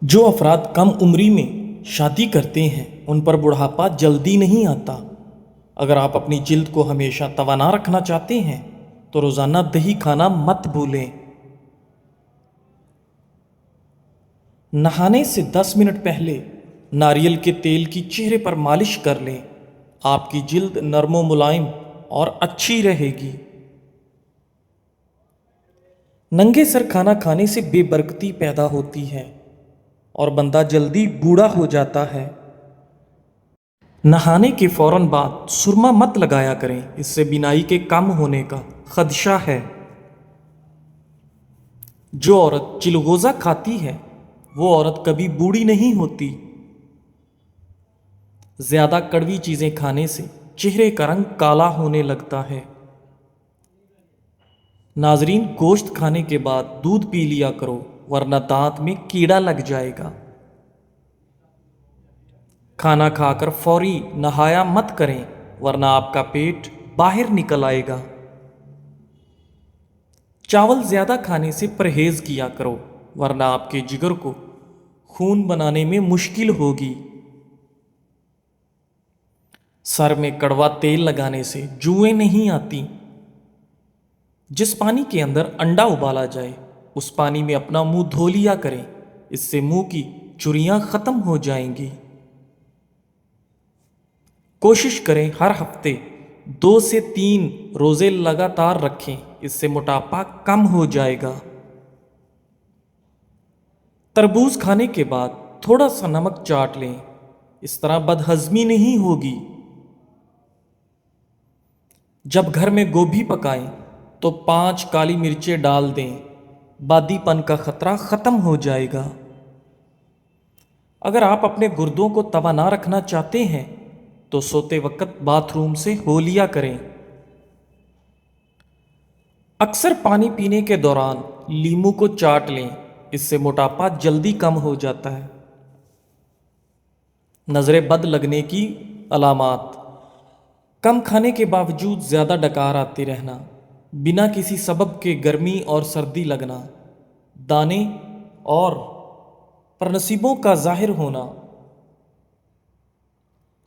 جو افراد کم عمری میں شادی کرتے ہیں ان پر بڑھاپا جلدی نہیں آتا۔ اگر آپ اپنی جلد کو ہمیشہ توانا رکھنا چاہتے ہیں تو روزانہ دہی کھانا مت بھولیں۔ نہانے سے 10 منٹ پہلے ناریل کے تیل کی چہرے پر مالش کر لیں۔ آپ کی جلد نرم و ملائم اور اچھی رہے گی۔ ننگے سر کھانا کھانے سے بے برکتی پیدا ہوتی ہے اور بندہ جلدی بوڑھا ہو جاتا ہے۔ نہانے کے فوراً بعد سرما مت لگایا کریں، اس سے بینائی کے کم ہونے کا خدشہ ہے۔ جو عورت چلغوزہ کھاتی ہے وہ عورت کبھی بوڑھی نہیں ہوتی۔ زیادہ کڑوی چیزیں کھانے سے چہرے کا رنگ کالا ہونے لگتا ہے۔ ناظرین، گوشت کھانے کے بعد دودھ پی لیا کرو ورنہ دانت میں کیڑا لگ جائے گا۔ کھانا کھا کر فوری نہایا مت کریں ورنہ آپ کا پیٹ باہر نکل آئے گا۔ چاول زیادہ کھانے سے پرہیز کیا کرو ورنہ آپ کے جگر کو خون بنانے میں مشکل ہوگی۔ سر میں کڑوا تیل لگانے سے جوئیں نہیں آتی۔ جس پانی کے اندر انڈا ابالا جائے اس پانی میں اپنا منہ دھو لیا کریں، اس سے منہ کی چریاں ختم ہو جائیں گی۔ کوشش کریں ہر ہفتے 2 سے 3 روزے لگاتار رکھیں، اس سے موٹاپا کم ہو جائے گا۔ تربوز کھانے کے بعد تھوڑا سا نمک چاٹ لیں، اس طرح بدہضمی نہیں ہوگی۔ جب گھر میں گوبھی پکائیں تو 5 کالی مرچیں ڈال دیں، بادی پن کا خطرہ ختم ہو جائے گا۔ اگر آپ اپنے گردوں کو توانا رکھنا چاہتے ہیں تو سوتے وقت باتھ روم سے ہو لیا کریں۔ اکثر پانی پینے کے دوران لیمو کو چاٹ لیں، اس سے موٹاپا جلدی کم ہو جاتا ہے۔ نظر بد لگنے کی علامات: کم کھانے کے باوجود زیادہ ڈکار آتے رہنا، بنا کسی سبب کے گرمی اور سردی لگنا، دانے اور پرنسیبوں کا ظاہر ہونا۔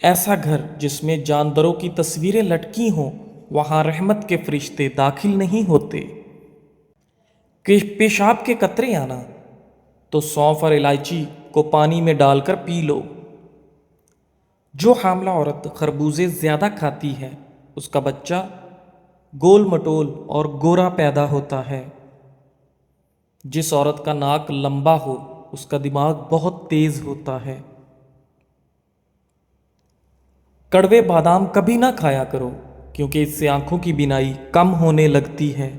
ایسا گھر جس میں جانداروں کی تصویریں لٹکی ہوں وہاں رحمت کے فرشتے داخل نہیں ہوتے۔ پیشاب کے قطرے آنا تو سونف اور الائچی کو پانی میں ڈال کر پی لو۔ جو حاملہ عورت خربوزے زیادہ کھاتی ہے اس کا بچہ گول مٹول اور گورا پیدا ہوتا ہے۔ جس عورت کا ناک لمبا ہو اس کا دماغ بہت تیز ہوتا ہے۔ کڑوے بادام کبھی نہ کھایا کرو کیونکہ اس سے آنکھوں کی بینائی کم ہونے لگتی ہے۔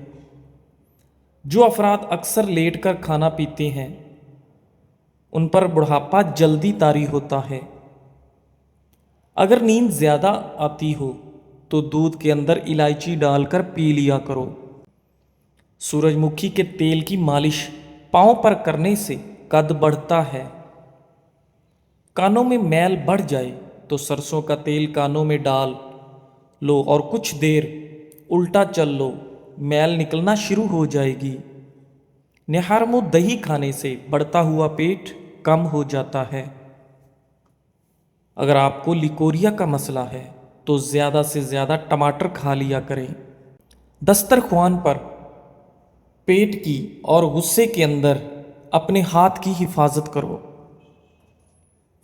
جو افراد اکثر لیٹ کر کھانا پیتے ہیں ان پر بڑھاپا جلدی طاری ہوتا ہے۔ اگر نیند زیادہ آتی ہو تو دودھ کے اندر الائچی ڈال کر پی لیا کرو۔ سورج مکھی کے تیل کی مالش پاؤں پر کرنے سے قد بڑھتا ہے۔ کانوں میں میل بڑھ جائے تو سرسوں کا تیل کانوں میں ڈال لو اور کچھ دیر الٹا چل لو، میل نکلنا شروع ہو جائے گی۔ نہار منہ دہی کھانے سے بڑھتا ہوا پیٹ کم ہو جاتا ہے۔ اگر آپ کو لیکوریا کا مسئلہ ہے تو زیادہ سے زیادہ ٹماٹر کھا لیا کریں۔ دسترخوان پر پیٹ کی اور غصے کے اندر اپنے ہاتھ کی حفاظت کرو۔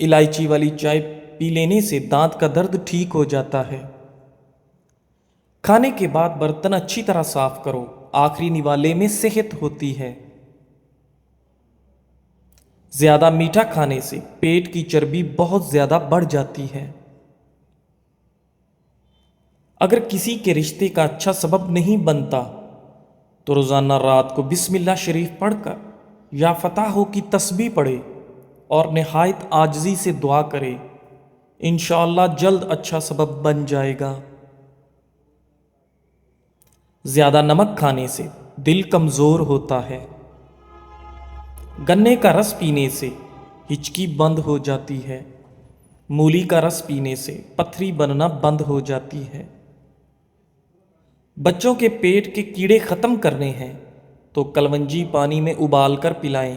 الائچی والی چائے پی لینے سے دانت کا درد ٹھیک ہو جاتا ہے۔ کھانے کے بعد برتن اچھی طرح صاف کرو، آخری نوالے میں صحت ہوتی ہے۔ زیادہ میٹھا کھانے سے پیٹ کی چربی بہت زیادہ بڑھ جاتی ہے۔ اگر کسی کے رشتے کا اچھا سبب نہیں بنتا تو روزانہ رات کو بسم اللہ شریف پڑھ کر یا فتح کی تسبیح پڑھے اور نہایت عاجزی سے دعا کرے، انشاءاللہ جلد اچھا سبب بن جائے گا۔ زیادہ نمک کھانے سے دل کمزور ہوتا ہے۔ گنے کا رس پینے سے ہچکی بند ہو جاتی ہے۔ مولی کا رس پینے سے پتھری بننا بند ہو جاتی ہے۔ بچوں کے پیٹ کے کیڑے ختم کرنے ہیں تو کلونجی پانی میں ابال کر پلائیں۔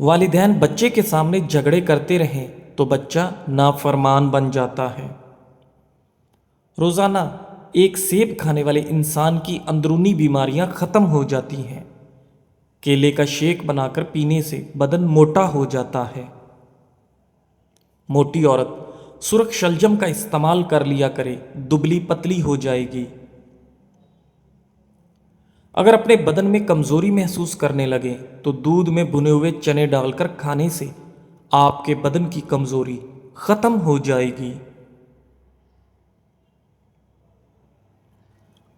والدین بچے کے سامنے جھگڑے کرتے رہیں تو بچہ نافرمان بن جاتا ہے۔ روزانہ ایک سیب کھانے والے انسان کی اندرونی بیماریاں ختم ہو جاتی ہیں۔ کیلے کا شیک بنا کر پینے سے بدن موٹا ہو جاتا ہے۔ موٹی عورت سرخ شلجم کا استعمال کر لیا کرے، دبلی پتلی ہو جائے گی۔ اگر اپنے بدن میں کمزوری محسوس کرنے لگے تو دودھ میں بھنے ہوئے چنے ڈال کر کھانے سے آپ کے بدن کی کمزوری ختم ہو جائے گی۔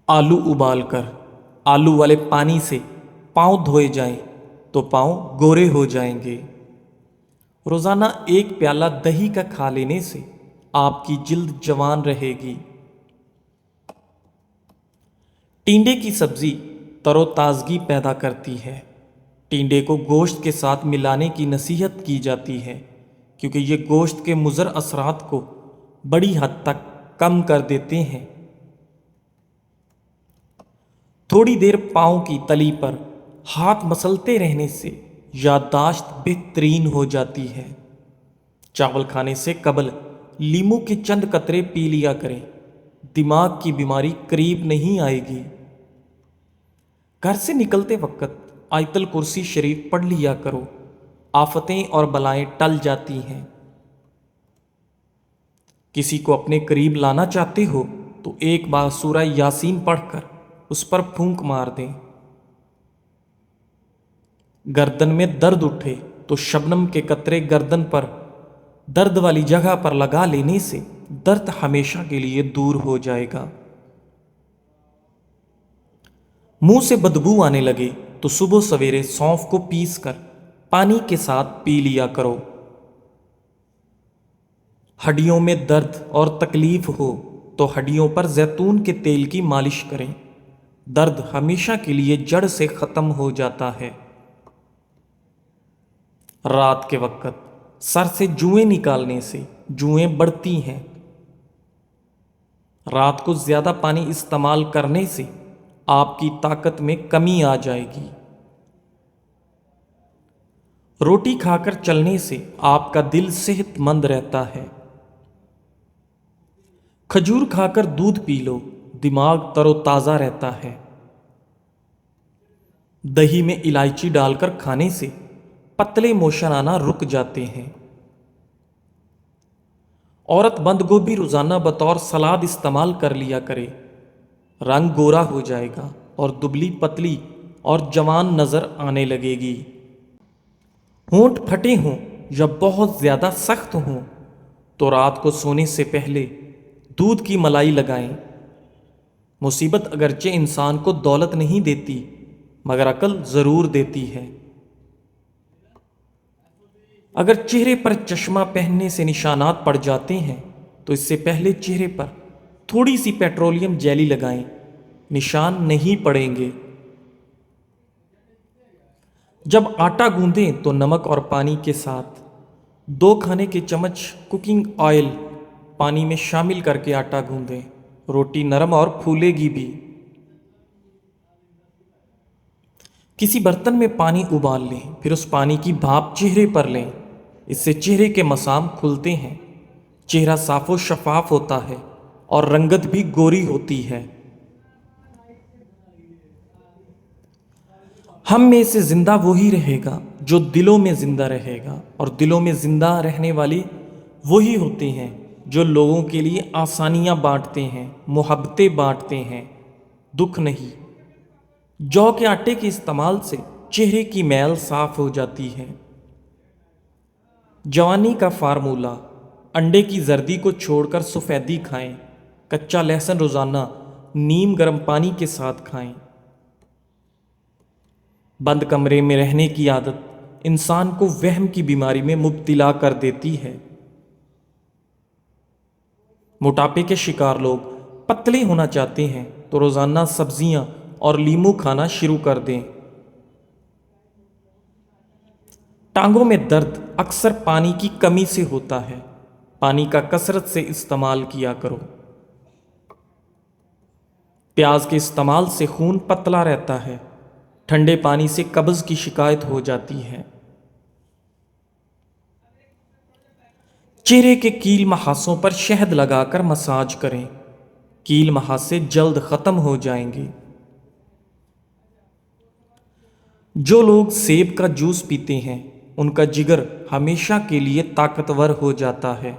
آلو ابال کر آلو والے پانی سے پاؤں دھوئے جائیں تو پاؤں گورے ہو جائیں گے۔ روزانہ ایک پیالہ دہی کا کھا لینے سے آپ کی جلد جوان رہے گی۔ ٹینڈے کی سبزی تر و تازگی پیدا کرتی ہے۔ ٹینڈے کو گوشت کے ساتھ ملانے کی نصیحت کی جاتی ہے کیونکہ یہ گوشت کے مضر اثرات کو بڑی حد تک کم کر دیتے ہیں۔ تھوڑی دیر پاؤں کی تلی پر ہاتھ مسلتے رہنے سے یادداشت بہترین ہو جاتی ہے۔ چاول کھانے سے قبل لیموں کے چند قطرے پی لیا کریں، دماغ کی بیماری قریب نہیں آئے گی۔ گھر سے نکلتے وقت آیت الکرسی شریف پڑھ لیا کرو، آفتیں اور بلائیں ٹل جاتی ہیں۔ کسی کو اپنے قریب لانا چاہتے ہو تو ایک بار سورہ یاسین پڑھ کر اس پر پھونک مار دیں۔ گردن میں درد اٹھے تو شبنم کے قطرے گردن پر درد والی جگہ پر لگا لینے سے درد ہمیشہ کے لیے دور ہو جائے گا۔ منہ سے بدبو آنے لگے تو صبح سویرے سونف کو پیس کر پانی کے ساتھ پی لیا کرو۔ ہڈیوں میں درد اور تکلیف ہو تو ہڈیوں پر زیتون کے تیل کی مالش کریں، درد ہمیشہ کے لیے جڑ سے ختم ہو جاتا ہے۔ رات کے وقت سر سے جوئیں نکالنے سے جوئیں بڑھتی ہیں۔ رات کو زیادہ پانی استعمال کرنے سے آپ کی طاقت میں کمی آ جائے گی۔ روٹی کھا کر چلنے سے آپ کا دل صحت مند رہتا ہے۔ کھجور کھا کر دودھ پی لو، دماغ تر و تازہ رہتا ہے۔ دہی میں الائچی ڈال کر کھانے سے پتلے موشن آنا رک جاتے ہیں۔ عورت بند گوبھی روزانہ بطور سلاد استعمال کر لیا کرے، رنگ گورا ہو جائے گا اور دبلی پتلی اور جوان نظر آنے لگے گی۔ ہونٹ پھٹے ہوں یا بہت زیادہ سخت ہوں تو رات کو سونے سے پہلے دودھ کی ملائی لگائیں۔ مصیبت اگرچہ انسان کو دولت نہیں دیتی مگر عقل ضرور دیتی ہے۔ اگر چہرے پر چشمہ پہننے سے نشانات پڑ جاتے ہیں تو اس سے پہلے چہرے پر تھوڑی سی پیٹرولیم جیلی لگائیں، نشان نہیں پڑیں گے۔ جب آٹا گوندیں تو نمک اور پانی کے ساتھ 2 کھانے کے چمچ کوکنگ آئل پانی میں شامل کر کے آٹا گوندیں، روٹی نرم اور پھولے گی بھی۔ کسی برتن میں پانی ابال لیں، پھر اس پانی کی بھاپ چہرے پر لیں، اس سے چہرے کے مسام کھلتے ہیں، چہرہ صاف و شفاف ہوتا ہے اور رنگت بھی گوری ہوتی ہے۔ ہم میں سے زندہ وہی رہے گا جو دلوں میں زندہ رہے گا، اور دلوں میں زندہ رہنے والے وہی ہوتے ہیں جو لوگوں کے لیے آسانیاں بانٹتے ہیں، محبتیں بانٹتے ہیں، دکھ نہیں۔ جو کے آٹے کے استعمال سے چہرے کی میل صاف ہو جاتی ہے۔ جوانی کا فارمولہ: انڈے کی زردی کو چھوڑ کر سفیدی کھائیں، کچا لہسن روزانہ نیم گرم پانی کے ساتھ کھائیں۔ بند کمرے میں رہنے کی عادت انسان کو وہم کی بیماری میں مبتلا کر دیتی ہے۔ موٹاپے کے شکار لوگ پتلے ہونا چاہتے ہیں تو روزانہ سبزیاں اور لیموں کھانا شروع کر دیں۔ ٹانگوں میں درد اکثر پانی کی کمی سے ہوتا ہے، پانی کا کثرت سے استعمال کیا کرو۔ پیاز کے استعمال سے خون پتلا رہتا ہے، ٹھنڈے پانی سے قبض کی شکایت ہو جاتی ہے۔ چہرے کے کیل محاسوں پر شہد لگا کر مساج کریں، کیل محاسے جلد ختم ہو جائیں گے۔ جو لوگ سیب کا جوس پیتے ہیں ان کا جگر ہمیشہ کے لیے طاقتور ہو جاتا ہے۔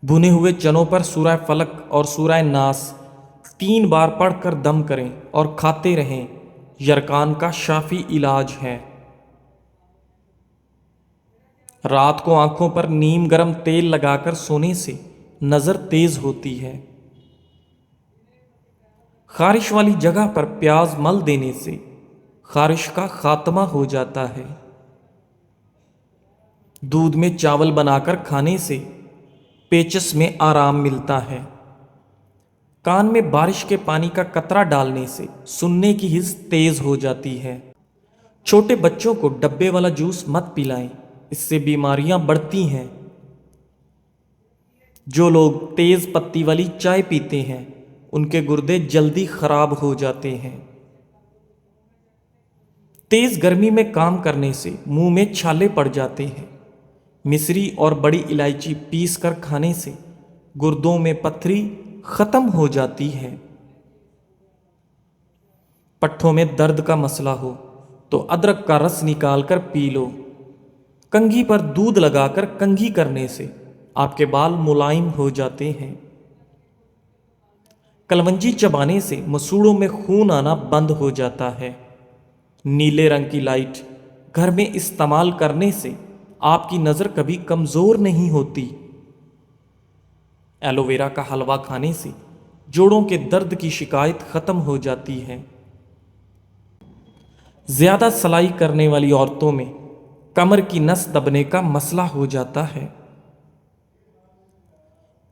بھنے ہوئے چنوں پر سورہ فلق اور سورہ ناس 3 بار پڑھ کر دم کریں اور کھاتے رہیں، یرکان کا شافی علاج ہے۔ رات کو آنکھوں پر نیم گرم تیل لگا کر سونے سے نظر تیز ہوتی ہے۔ خارش والی جگہ پر پیاز مل دینے سے خارش کا خاتمہ ہو جاتا ہے۔ دودھ میں چاول بنا کر کھانے سے پیچس میں آرام ملتا ہے۔ کان میں بارش کے پانی کا قطرہ ڈالنے سے سننے کی حس تیز ہو جاتی ہے۔ چھوٹے بچوں کو ڈبے والا جوس مت پلائیں، اس سے بیماریاں بڑھتی ہیں۔ جو لوگ تیز پتی والی چائے پیتے ہیں ان کے گردے جلدی خراب ہو جاتے ہیں۔ تیز گرمی میں کام کرنے سے منہ میں چھالے پڑ جاتے ہیں۔ مصری اور بڑی الائچی پیس کر کھانے سے گردوں میں پتھری ختم ہو جاتی ہے۔ پٹھوں میں درد کا مسئلہ ہو تو ادرک کا رس نکال کر پی لو۔ کنگھی پر دودھ لگا کر کنگھی کرنے سے آپ کے بال ملائم ہو جاتے ہیں۔ کلونجی چبانے سے مسوڑوں میں خون آنا بند ہو جاتا ہے۔ نیلے رنگ کی لائٹ گھر میں استعمال کرنے سے آپ کی نظر کبھی کمزور نہیں ہوتی۔ ایلو ویرا کا حلوہ کھانے سے جوڑوں کے درد کی شکایت ختم ہو جاتی ہے۔ زیادہ سلائی کرنے والی عورتوں میں کمر کی نس دبنے کا مسئلہ ہو جاتا ہے۔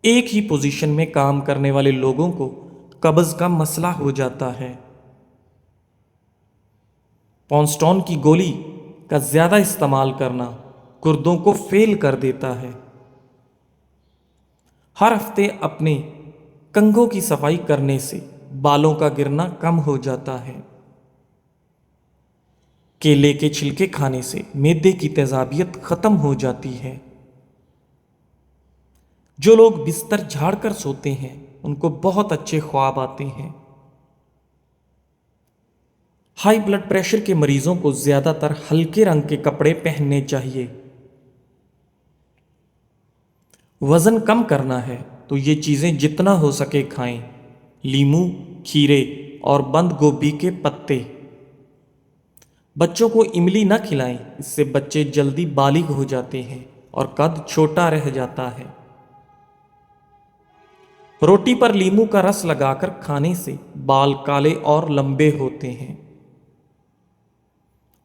ایک ہی پوزیشن میں کام کرنے والے لوگوں کو قبض کا مسئلہ ہو جاتا ہے۔ پونسٹون کی گولی کا زیادہ استعمال کرنا گردوں کو فیل کر دیتا ہے۔ ہر ہفتے اپنے کنگھوں کی صفائی کرنے سے بالوں کا گرنا کم ہو جاتا ہے۔ کیلے کے چھلکے کھانے سے معدے کی تیزابیت ختم ہو جاتی ہے۔ جو لوگ بستر جھاڑ کر سوتے ہیں ان کو بہت اچھے خواب آتے ہیں۔ ہائی بلڈ پریشر کے مریضوں کو زیادہ تر ہلکے رنگ کے کپڑے پہننے چاہیے۔ وزن کم کرنا ہے تو یہ چیزیں جتنا ہو سکے کھائیں، لیموں، کھیرے اور بند گوبھی کے پتے۔ بچوں کو املی نہ کھلائیں، اس سے بچے جلدی بالغ ہو جاتے ہیں اور قد چھوٹا رہ جاتا ہے۔ روٹی پر لیموں کا رس لگا کر کھانے سے بال کالے اور لمبے ہوتے ہیں۔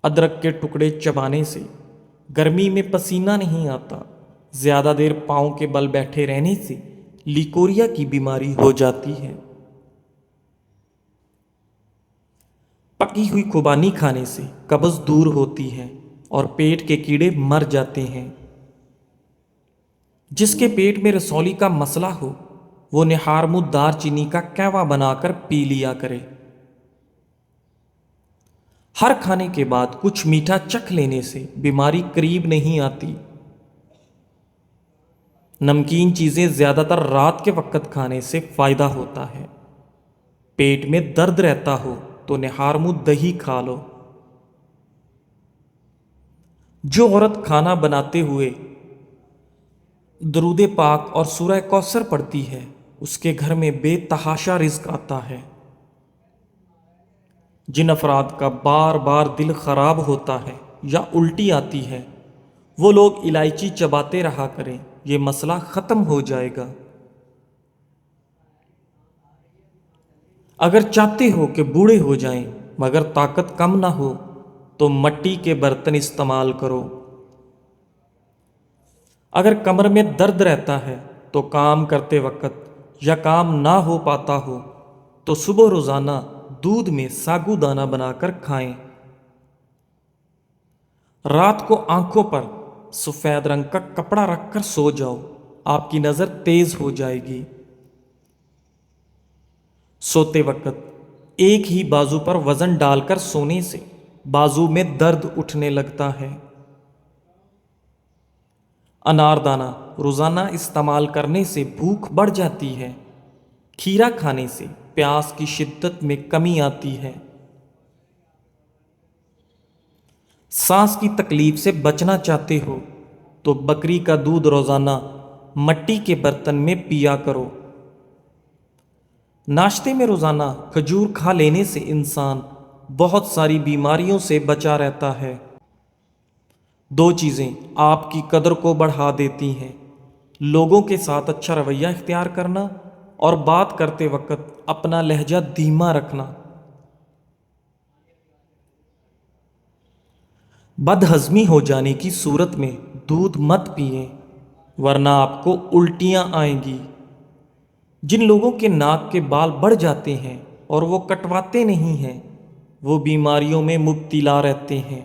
ادرک کے ٹکڑے چبانے سے گرمی میں پسینہ نہیں آتا۔ زیادہ دیر پاؤں کے بل بیٹھے رہنے سے لیکوریا کی بیماری ہو جاتی ہے۔ پکی ہوئی خوبانی کھانے سے قبض دور ہوتی ہے اور پیٹ کے کیڑے مر جاتے ہیں۔ جس کے پیٹ میں رسولی کا مسئلہ ہو وہ نہارمو دار چینی کا قہوہ بنا کر پی لیا کرے۔ ہر کھانے کے بعد کچھ میٹھا چکھ لینے سے بیماری قریب نہیں آتی۔ نمکین چیزیں زیادہ تر رات کے وقت کھانے سے فائدہ ہوتا ہے۔ پیٹ میں درد رہتا ہو تو نہارمو دہی کھا لو۔ جو عورت کھانا بناتے ہوئے درود پاک اور سورہ کوثر پڑھتی ہے اس کے گھر میں بے تحاشا رزق آتا ہے۔ جن افراد کا بار بار دل خراب ہوتا ہے یا الٹی آتی ہے وہ لوگ الائچی چباتے رہا کریں، یہ مسئلہ ختم ہو جائے گا۔ اگر چاہتے ہو کہ بوڑھے ہو جائیں مگر طاقت کم نہ ہو تو مٹی کے برتن استعمال کرو۔ اگر کمر میں درد رہتا ہے تو کام کرتے وقت یا کام نہ ہو پاتا ہو تو صبح روزانہ دودھ میں ساگو دانہ بنا کر کھائیں۔ رات کو آنکھوں پر سفید رنگ کا کپڑا رکھ کر سو جاؤ، آپ کی نظر تیز ہو جائے گی۔ سوتے وقت ایک ہی بازو پر وزن ڈال کر سونے سے بازو میں درد اٹھنے لگتا ہے۔ اناردانہ روزانہ استعمال کرنے سے بھوک بڑھ جاتی ہے۔ کھیرا کھانے سے پیاس کی شدت میں کمی آتی ہے۔ سانس کی تکلیف سے بچنا چاہتے ہو تو بکری کا دودھ روزانہ مٹی کے برتن میں پیا کرو۔ ناشتے میں روزانہ کھجور کھا لینے سے انسان بہت ساری بیماریوں سے بچا رہتا ہے۔ دو چیزیں آپ کی قدر کو بڑھا دیتی ہیں: لوگوں کے ساتھ اچھا رویہ اختیار کرنا اور بات کرتے وقت اپنا لہجہ دھیما رکھنا۔ بد ہضمی ہو جانے کی صورت میں دودھ مت پئیں ورنہ آپ کو الٹیاں آئیں گی۔ جن لوگوں کے ناک کے بال بڑھ جاتے ہیں اور وہ کٹواتے نہیں ہیں وہ بیماریوں میں مبتلا رہتے ہیں۔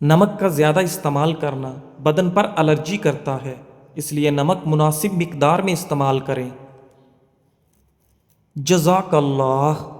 نمک کا زیادہ استعمال کرنا بدن پر الرجی کرتا ہے، اس لیے نمک مناسب مقدار میں استعمال کریں۔ جزاک اللہ۔